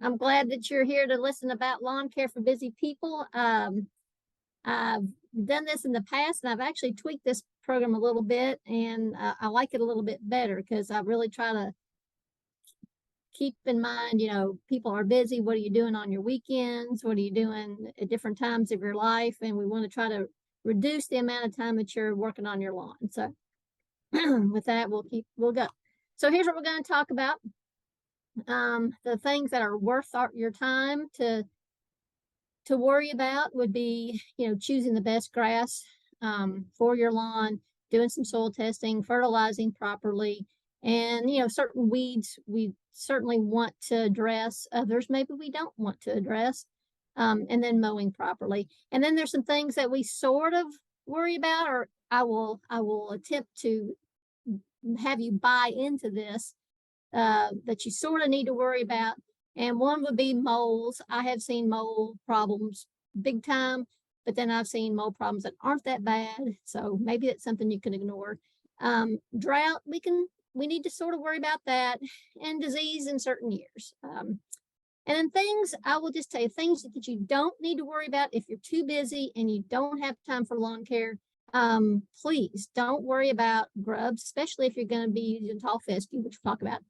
I'm glad that you're here to listen about lawn care for busy people. I've done this in the past, and I've actually tweaked this program a little bit, and I like it a little bit better because I really try to keep in mind, people are busy. What are you doing on your weekends? What are you doing at different times of your life? And we want to try to reduce the amount of time that you're working on your lawn. So with that, we'll go. So here's what we're going to talk about. The things that are worth your time to worry about would be, choosing the best grass for your lawn, doing some soil testing, fertilizing properly, and, certain weeds we certainly want to address. Others maybe we don't want to address, and then mowing properly. And then there's some things that we sort of worry about, or I will attempt to have you buy into this, that you sort of need to worry about. And one would be moles. I have seen mole problems big time, but then I've seen mole problems that aren't that bad. So maybe that's something you can ignore. Drought, we need to sort of worry about that, and disease in certain years. And then things, I will just tell you, things that you don't need to worry about if you're too busy and you don't have time for lawn care. Please don't worry about grubs, especially if you're going to be using tall fescue, which we'll talk about.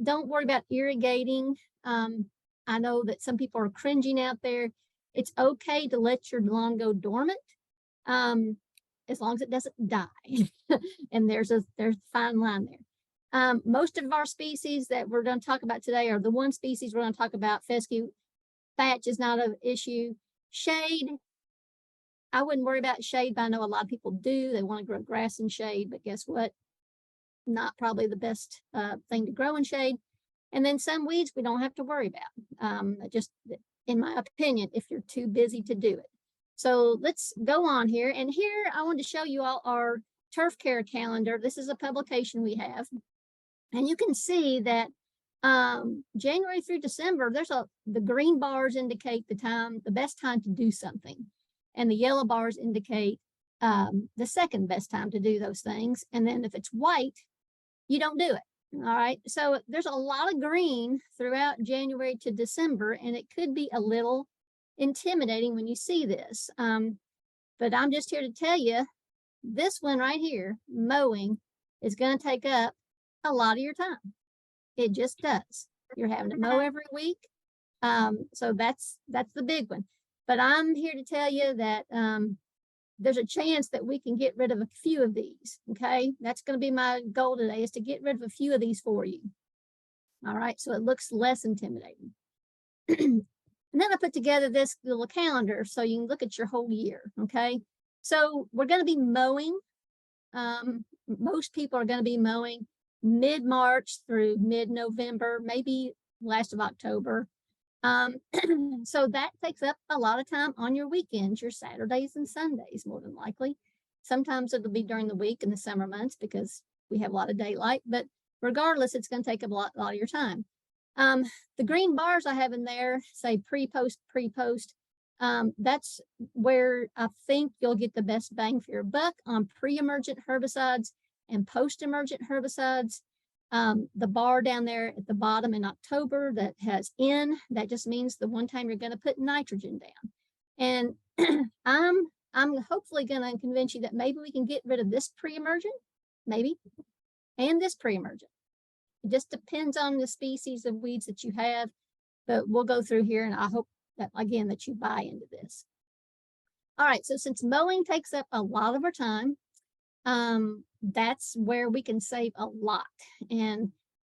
Don't worry about irrigating. I know that some people are cringing out there. It's okay to let your lawn go dormant, as long as it doesn't die. And there's a fine line there. Most of our species that we're going to talk about today are the one species we're going to talk about, fescue. Thatch is not an issue. Shade, I wouldn't worry about shade, but I know a lot of people do. They want to grow grass in shade, but guess what? Not probably the best thing to grow in shade. And then some weeds we don't have to worry about, just in my opinion, if you're too busy to do it. So let's go on here. And here I want to show you all our turf care calendar. This is a publication we have. And you can see that January through December, the green bars indicate the best time to do something. And the yellow bars indicate the second best time to do those things. And then if it's white, you don't do it. All right. So there's a lot of green throughout January to December, and it could be a little intimidating when you see this. But I'm just here to tell you, this one right here, mowing, is going to take up a lot of your time. It just does. You're having to mow every week. So that's the big one. But I'm here to tell you that there's a chance that we can get rid of a few of these. Okay, that's going to be my goal today, is to get rid of a few of these for you. All right, so it looks less intimidating. And then I put together this little calendar so you can look at your whole year. Okay, so we're going to be mowing. Most people are going to be mowing mid-March through mid-November, maybe last of October. So that takes up a lot of time on your weekends, your Saturdays and Sundays, more than likely. Sometimes it'll be during the week in the summer months because we have a lot of daylight, but regardless, it's going to take up a lot of your time. The green bars I have in there say pre-post. That's where I think you'll get the best bang for your buck on pre-emergent herbicides and post-emergent herbicides. The bar down there at the bottom in October that has N, that just means the one time you're going to put nitrogen down. And I'm hopefully going to convince you that maybe we can get rid of this pre-emergent, maybe, and this pre-emergent. It just depends on the species of weeds that you have, but we'll go through here, and I hope that, again, that you buy into this. All right, so since mowing takes up a lot of our time, that's where we can save a lot. And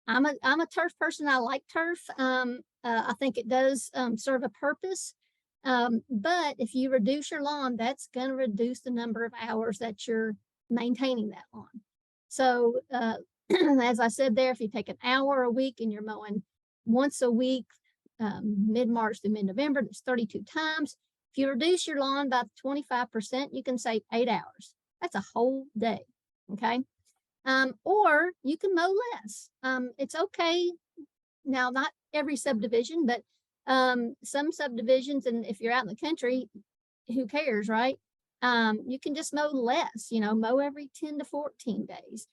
I'm a turf person. I like turf. I think it does serve a purpose. But if you reduce your lawn, that's going to reduce the number of hours that you're maintaining that lawn. So as I said there, if you take an hour a week and you're mowing once a week, mid-March to mid-November, that's 32 times. If you reduce your lawn by 25%, you can save 8 hours. That's a whole day. Okay. Or you can mow less. It's okay. Now, not every subdivision, but some subdivisions, and if you're out in the country, who cares, right? You can just mow less, mow every 10 to 14 days.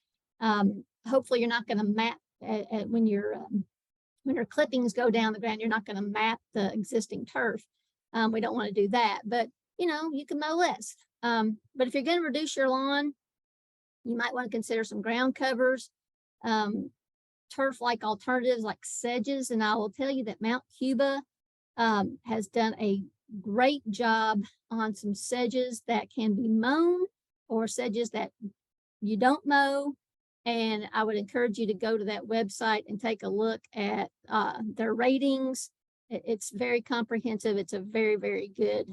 Hopefully you're not going to mat when you're when your clippings go down the ground, you're not going to map the existing turf. We don't want to do that, but you can mow less. But if you're going to reduce your lawn, you might want to consider some ground covers, turf-like alternatives like sedges. And I will tell you that Mount Cuba has done a great job on some sedges that can be mown or sedges that you don't mow. And I would encourage you to go to that website and take a look at their ratings. It's very comprehensive. It's a very, very good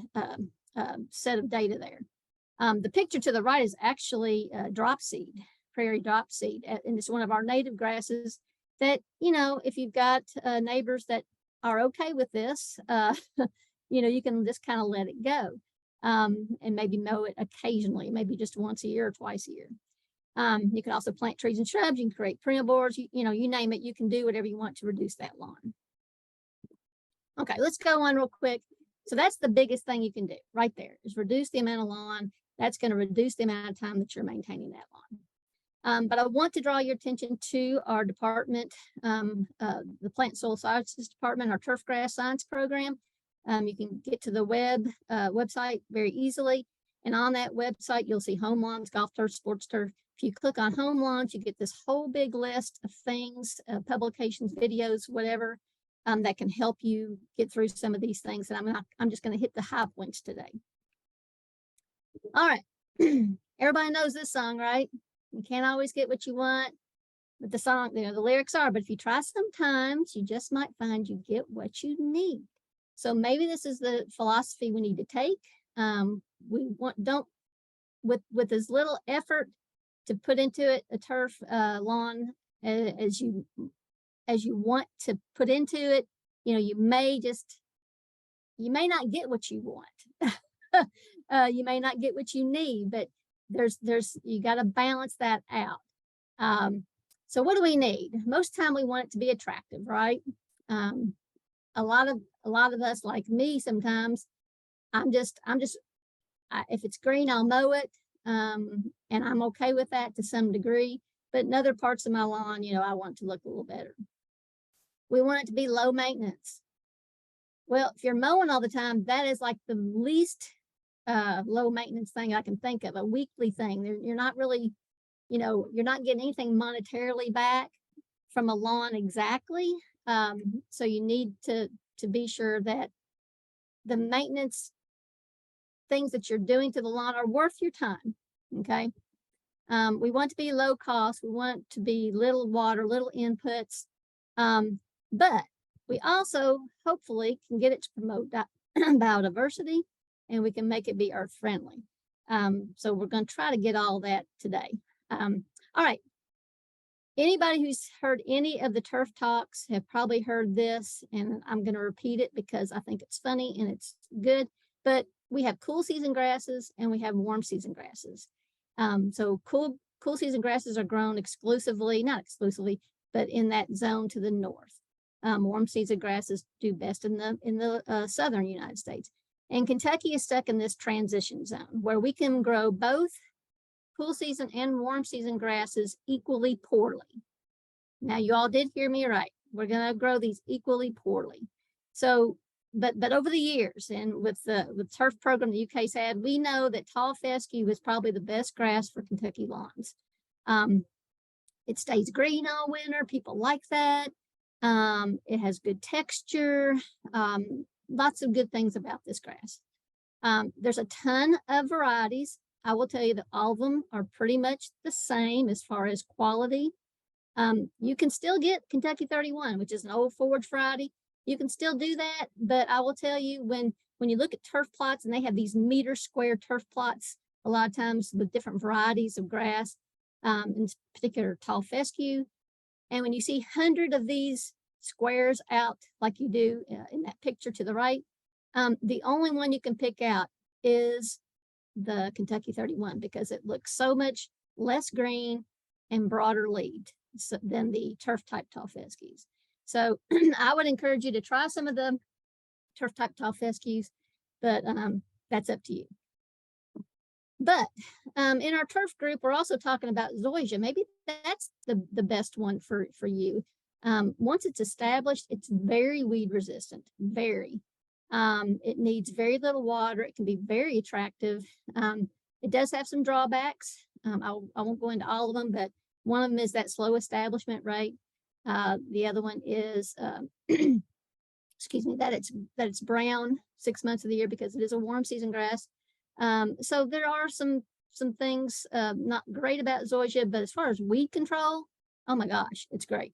set of data there. The picture to the right is actually dropseed, prairie dropseed, and it's one of our native grasses that, if you've got neighbors that are okay with this, you can just kind of let it go and maybe mow it occasionally, maybe just once a year or twice a year. You can also plant trees and shrubs. You can create perennial boards. You name it. You can do whatever you want to reduce that lawn. Okay, let's go on real quick. So that's the biggest thing you can do right there is reduce the amount of lawn. That's going to reduce the amount of time that you're maintaining that lawn. But I want to draw your attention to our department, the Plant Soil Sciences Department, our turf grass science program. You can get to the website very easily. And on that website, you'll see home lawns, golf turf, sports turf. If you click on home lawns, you get this whole big list of things, publications, videos, whatever, that can help you get through some of these things. And I'm just going to hit the high points today. All right. Everybody knows this song, right? You can't always get what you want, but the song, the lyrics are, but if you try sometimes, you just might find you get what you need. So maybe this is the philosophy we need to take. With as little effort to put into it a turf lawn as you want to put into it, you may not get what you want. You may not get what you need, but you got to balance that out. So what do we need? Most time we want it to be attractive, right? A lot of us, like me, sometimes if it's green, I'll mow it. And I'm okay with that to some degree, but in other parts of my lawn, I want it to look a little better. We want it to be low maintenance. Well, if you're mowing all the time, that is like the least low maintenance thing I can think of, a weekly thing. You're not really, you're not getting anything monetarily back from a lawn exactly. So you need to be sure that the maintenance things that you're doing to the lawn are worth your time. Okay. We want to be low cost. We want to be little water, little inputs. But we also hopefully can get it to promote biodiversity, and we can make it be earth friendly. So we're going to try to get all that today. All right. Anybody who's heard any of the turf talks have probably heard this, and I'm going to repeat it because I think it's funny and it's good. But we have cool season grasses and we have warm season grasses. So cool season grasses are grown not exclusively, but in that zone to the north. Warm season grasses do best in the southern United States. And Kentucky is stuck in this transition zone where we can grow both cool season and warm season grasses equally poorly. Now, you all did hear me right. We're going to grow these equally poorly. So, but over the years, and with the turf program the UK's had, we know that tall fescue is probably the best grass for Kentucky lawns. It stays green all winter. People like that. It has good texture. Lots of good things about this grass. There's a ton of varieties. I will tell you that all of them are pretty much the same as far as quality. You can still get Kentucky 31, which is an old forage variety. You can still do that, but I will tell you when you look at turf plots, and they have these meter square turf plots a lot of times with different varieties of grass, in particular tall fescue. And when you see 100 of these squares out like you do in that picture to the right, the only one you can pick out is the Kentucky 31 because it looks so much less green and broader leaved than the turf type tall fescues. So I would encourage you to try some of the turf type tall fescues, but that's up to you. But in our turf group, we're also talking about zoysia. Maybe that's the best one for you. Once it's established, it's very weed resistant, very. It needs very little water. It can be very attractive. It does have some drawbacks. I won't go into all of them, but one of them is that slow establishment rate. The other one is, excuse me, that it's brown 6 months of the year because it is a warm season grass. So there are some things not great about zoysia, but as far as weed control, oh my gosh, it's great.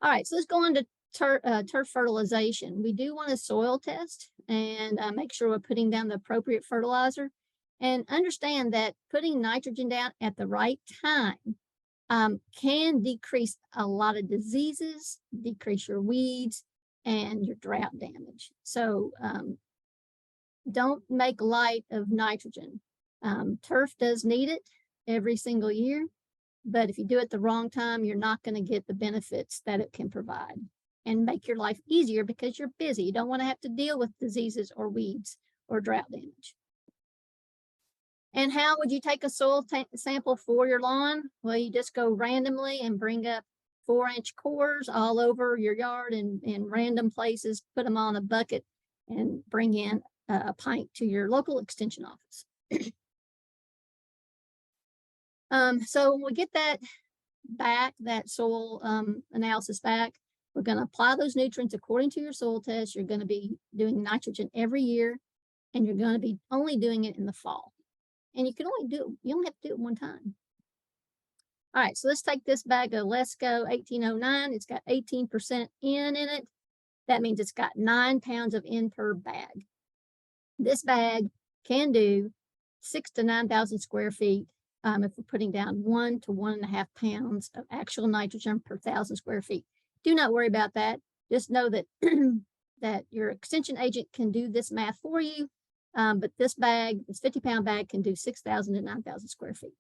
All right, so let's go on to turf fertilization. We do want to soil test and make sure we're putting down the appropriate fertilizer, and understand that putting nitrogen down at the right time can decrease a lot of diseases, decrease your weeds and your drought damage. So don't make light of nitrogen. Turf does need it every single year, but if you do it the wrong time, you're not going to get the benefits that it can provide and make your life easier because you're busy. You don't want to have to deal with diseases or weeds or drought damage. And how would you take a soil sample for your lawn? Well, you just go randomly and bring up 4-inch cores all over your yard in random places, put them on a bucket and bring in a pint to your local extension office. So when we get that back, that soil analysis back, we're going to apply those nutrients according to your soil test. You're going to be doing nitrogen every year, and you're going to be only doing it in the fall. And you can only you only have to do it one time. All right, so let's take this bag of Let's Go 1809. It's got 18% N in it. That means it's got 9 pounds of N per bag. This bag can do 6,000 to 9,000 square feet if we're putting down 1 to 1.5 pounds of actual nitrogen per 1,000 square feet. Do not worry about that. Just know that that your extension agent can do this math for you. But this bag, this 50-pound bag, can do 6,000 to 9,000 square feet.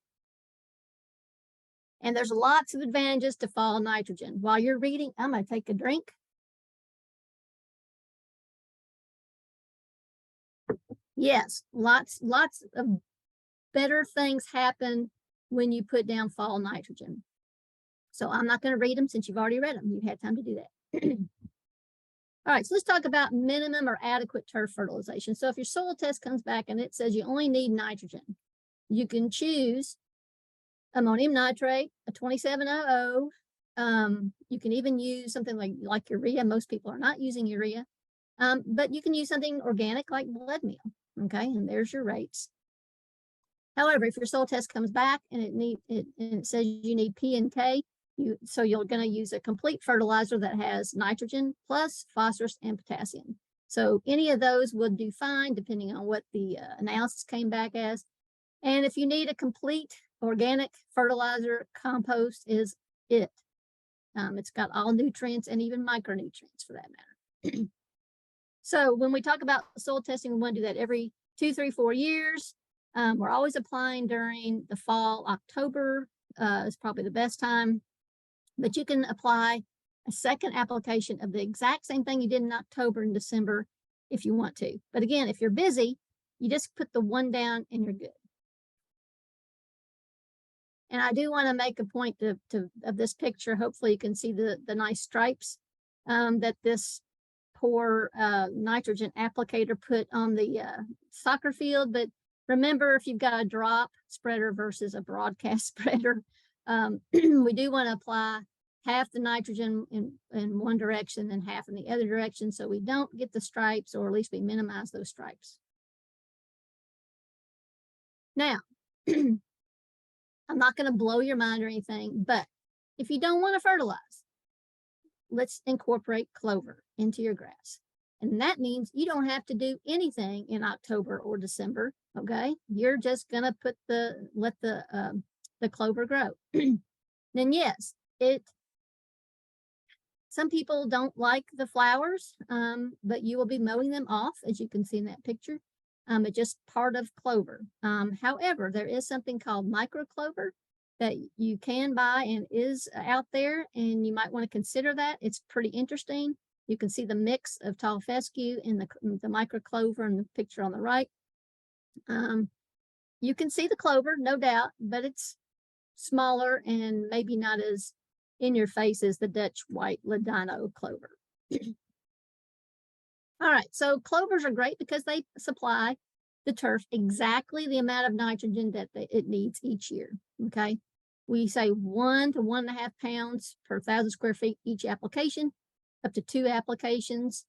And there's lots of advantages to fall nitrogen. While you're reading, I'm going to take a drink. Yes, lots of better things happen when you put down fall nitrogen. So I'm not going to read them since you've already read them. You've had time to do that. All right, so let's talk about minimum or adequate turf fertilization. So if your soil test comes back and it says you only need nitrogen, you can choose ammonium nitrate, a 2700. You can even use something like urea. Most people are not using urea, but you can use something organic like blood meal. Okay, and there's your rates. However, if your soil test comes back and it says you need P and K, so you're going to use a complete fertilizer that has nitrogen plus phosphorus and potassium. So any of those would do fine depending on what the analysis came back as. And if you need a complete organic fertilizer, compost is it. It's got all nutrients and even micronutrients for that matter. So when we talk about soil testing, we want to do that every 2, 3, 4 years. We're always applying during the fall. October is probably the best time. But you can apply a second application of the exact same thing you did in October and December if you want to. But again, if you're busy, you just put the one down and you're good. And I do want to make a point of this picture. Hopefully you can see the nice stripes that this poor nitrogen applicator put on the soccer field. But remember, if you've got a drop spreader versus a broadcast spreader, we do want to apply half the nitrogen in one direction and half in the other direction so we don't get the stripes, or at least we minimize those stripes. Now, I'm not going to blow your mind or anything, but if you don't want to fertilize, let's incorporate clover into your grass. And that means you don't have to do anything in October or December, okay? You're just going to let the clover grow. Then yes, some people don't like the flowers, but you will be mowing them off, as you can see in that picture. It's just part of clover. However, there is something called micro clover that you can buy and is out there, and you might want to consider that. It's pretty interesting. You can see the mix of tall fescue in the micro clover in the picture on the right. You can see the clover, no doubt, but it's smaller and maybe not as in your face is the Dutch white ladino clover. All right, so clovers are great because they supply the turf exactly the amount of nitrogen that it needs each year, okay? We say 1 to 1.5 pounds per 1,000 square feet each application, up to 2 applications.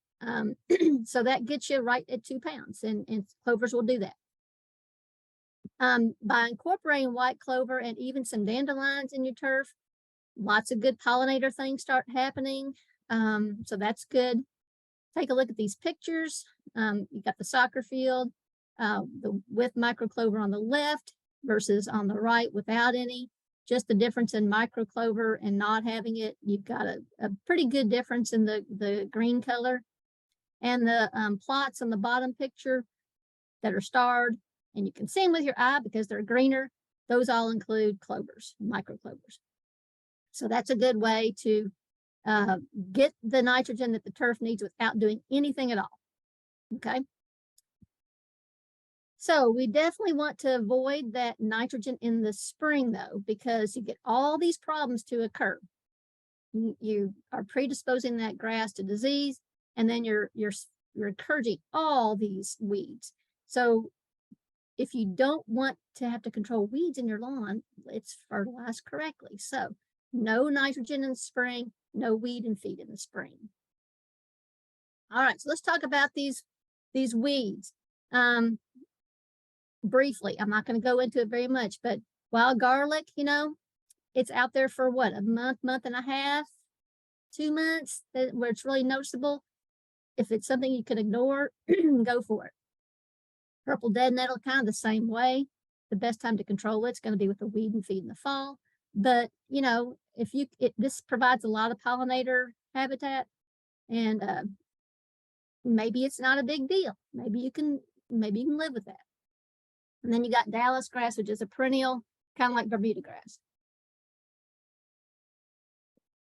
So that gets you right at 2 pounds, and clovers will do that. By incorporating white clover and even some dandelions in your turf, lots of good pollinator things start happening. So that's good. Take a look at these pictures. You got the soccer field with microclover on the left versus on the right without any. Just the difference in microclover and not having it. You've got a pretty good difference in the green color. And the plots on the bottom picture that are starred, and you can see them with your eye because they're greener. Those all include clovers, microclovers. So that's a good way to get the nitrogen that the turf needs without doing anything at all. Okay. So we definitely want to avoid that nitrogen in the spring though, because you get all these problems to occur. You are predisposing that grass to disease, and then you're encouraging all these weeds. So if you don't want to have to control weeds in your lawn, it's fertilized correctly. So no nitrogen in the spring, no weed and feed in the spring. All right, so let's talk about these weeds. Briefly, I'm not going to go into it very much, but wild garlic, you know, it's out there for what, a month, month and a half, 2 months, where it's really noticeable. If it's something you can ignore, go for it. Purple dead nettle, kind of the same way. The best time to control it's going to be with the weed and feed in the fall. But you know, if this provides a lot of pollinator habitat, and maybe it's not a big deal. Maybe you can live with that. And then you got Dallas grass, which is a perennial, kind of like Bermuda grass.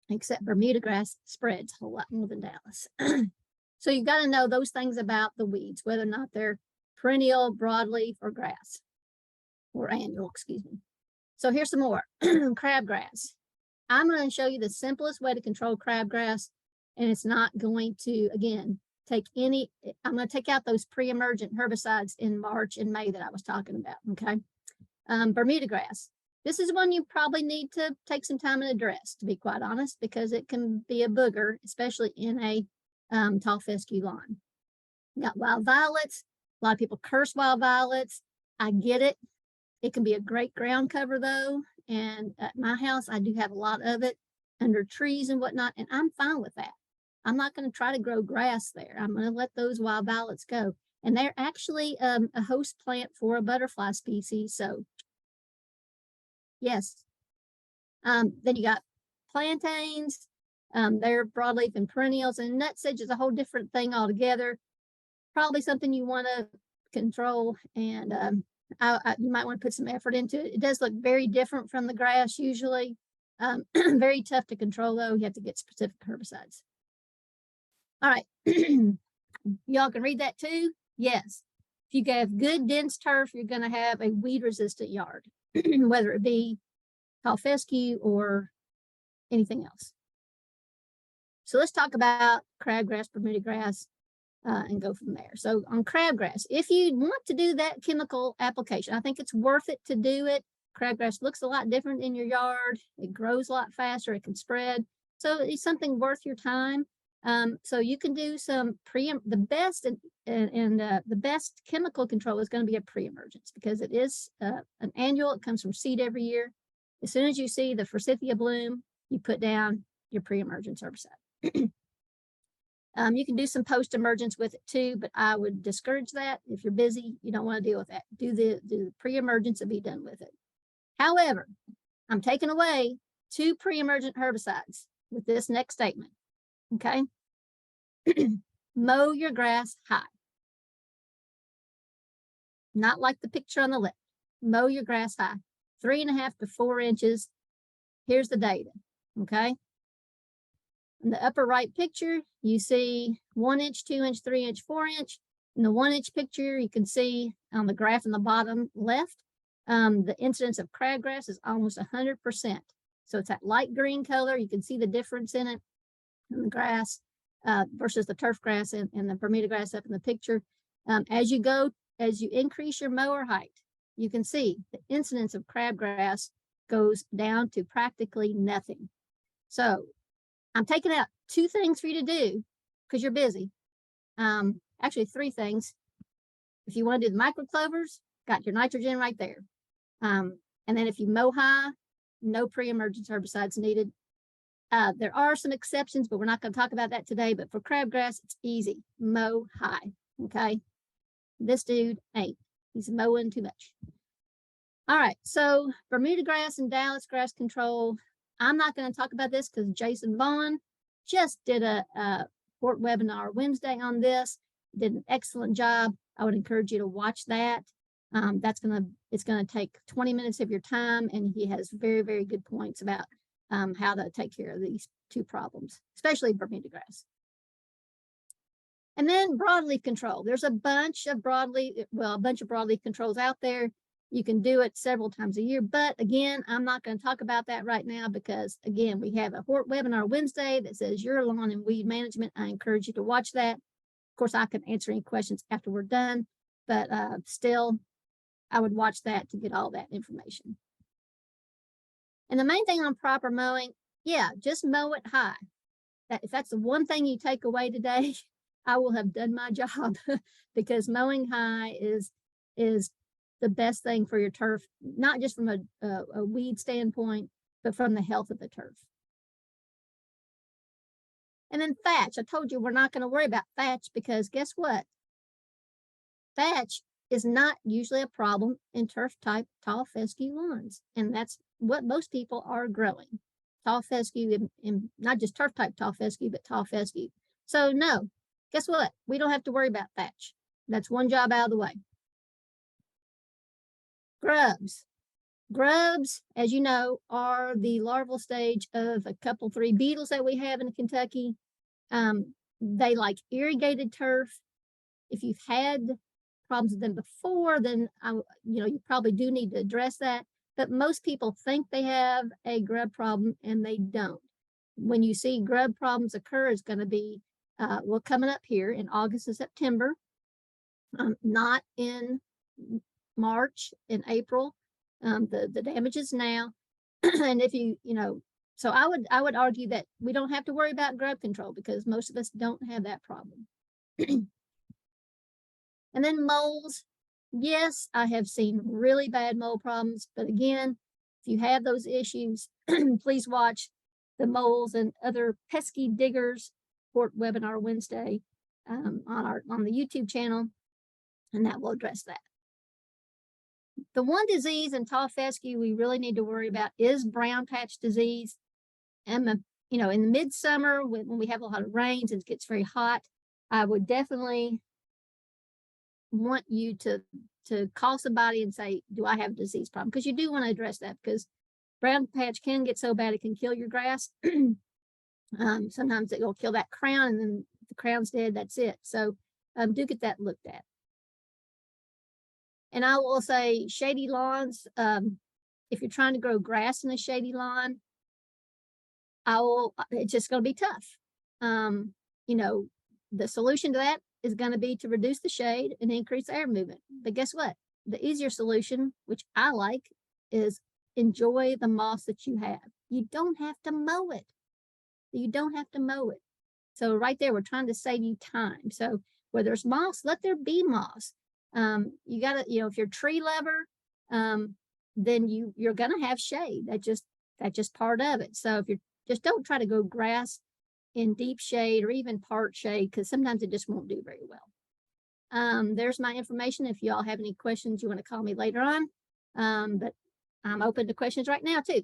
Except Bermuda grass spreads a whole lot more than Dallas. So you've got to know those things about the weeds, whether or not they're perennial, broadleaf, or grass, or annual, excuse me. So here's some more. Crabgrass. I'm going to show you the simplest way to control crabgrass, and it's not going to, again, take any, I'm going to take out those pre-emergent herbicides in March and May that I was talking about, okay? Bermuda grass. This is one you probably need to take some time and address, to be quite honest, because it can be a booger, especially in a tall fescue lawn. You got wild violets. A lot of people curse wild violets. I get it. It can be a great ground cover though. And at my house, I do have a lot of it under trees and whatnot, and I'm fine with that. I'm not going to try to grow grass there. I'm going to let those wild violets go. And they're actually a host plant for a butterfly species. So yes. Then you got plantains. They're broadleaf and perennials, and nutsedge is a whole different thing altogether. Probably something you want to control, and you might want to put some effort into it. It does look very different from the grass usually. Very tough to control though. You have to get specific herbicides. All right, y'all can read that too. Yes, if you have good dense turf, you're going to have a weed resistant yard, whether it be tall fescue or anything else. So let's talk about crabgrass, Bermuda grass, and go from there. So on crabgrass, if you want to do that chemical application, I think it's worth it to do it. Crabgrass looks a lot different in your yard. It grows a lot faster. It can spread. So it's something worth your time. So you can do some the best chemical control is going to be a pre-emergence, because it is an annual. It comes from seed every year. As soon as you see the forsythia bloom, you put down your pre-emergence herbicide. You can do some post-emergence with it too, but I would discourage that. If you're busy, you don't want to deal with that. Do the pre-emergence and be done with it. However, I'm taking away 2 pre-emergent herbicides with this next statement. Okay. Mow your grass high. Not like the picture on the left. Mow your grass high. 3.5 to 4 inches. Here's the data. Okay. In the upper right picture, you see 1 inch, 2 inch, 3 inch, 4 inch. In the 1 inch picture, you can see on the graph in the bottom left, the incidence of crabgrass is almost 100%. So it's that light green color. You can see the difference in it in the grass versus the turf grass and the Bermuda grass up in the picture. As you increase your mower height, you can see the incidence of crabgrass goes down to practically nothing. So I'm taking out 2 things for you to do because you're busy. Actually 3 things. If you want to do the microclovers, got your nitrogen right there. And then if you mow high, no pre-emergence herbicides needed. There are some exceptions, but we're not going to talk about that today. But for crabgrass, it's easy. Mow high. Okay. This dude ain't. He's mowing too much. All right. So Bermuda grass and Dallas grass control. I'm not going to talk about this because Jason Vaughn just did a Fort webinar Wednesday on this. Did an excellent job. I would encourage you to watch that. It's gonna take 20 minutes of your time, and he has very, very good points about how to take care of these 2 problems, especially Bermuda grass. And then broadleaf control. There's a bunch of broadleaf controls out there. You can do it several times a year, but again, I'm not going to talk about that right now because again, we have a Hort webinar Wednesday that says your lawn and weed management. I encourage you to watch that. Of course, I can answer any questions after we're done, but still, I would watch that to get all that information. And the main thing on proper mowing, yeah, just mow it high. If that's the one thing you take away today, I will have done my job because mowing high is the best thing for your turf, not just from a weed standpoint, but from the health of the turf. And then thatch. I told you we're not going to worry about thatch because guess what? Thatch is not usually a problem in turf type tall fescue lawns. And that's what most people are growing. Tall fescue, in not just turf type tall fescue, but tall fescue. So no, guess what? We don't have to worry about thatch. That's one job out of the way. Grubs. Grubs, as you know, are the larval stage of a couple, 3 beetles that we have in Kentucky. They like irrigated turf. If you've had problems with them before, then you probably do need to address that. But most people think they have a grub problem and they don't. When you see grub problems occur, it's going to be coming up here in August and September, not in March and April. The damage is now. And if so I would argue that we don't have to worry about grub control because most of us don't have that problem. And then moles. Yes, I have seen really bad mole problems, but again, if you have those issues, please watch the moles and other pesky diggers Fort webinar Wednesday on the YouTube channel, and that will address that. The one disease in tall fescue we really need to worry about is brown patch disease. And in the midsummer when we have a lot of rains and it gets very hot, I would definitely want you to call somebody and say, do I have a disease problem? Because you do want to address that because brown patch can get so bad it can kill your grass. Sometimes it will kill that crown, and then if the crown's dead, that's it. So do get that looked at. And I will say shady lawns, if you're trying to grow grass in a shady lawn, it's just going to be tough. The solution to that is going to be to reduce the shade and increase air movement. But guess what? The easier solution, which I like, is enjoy the moss that you have. You don't have to mow it. You don't have to mow it. So right there, we're trying to save you time. So where there's moss, let there be moss. You gotta, if you're a tree lover, then you're gonna have shade. That's just part of it. So if just don't try to grow grass in deep shade or even part shade, because sometimes it just won't do very well. There's my information. If y'all have any questions, you want to call me later on. But I'm open to questions right now too.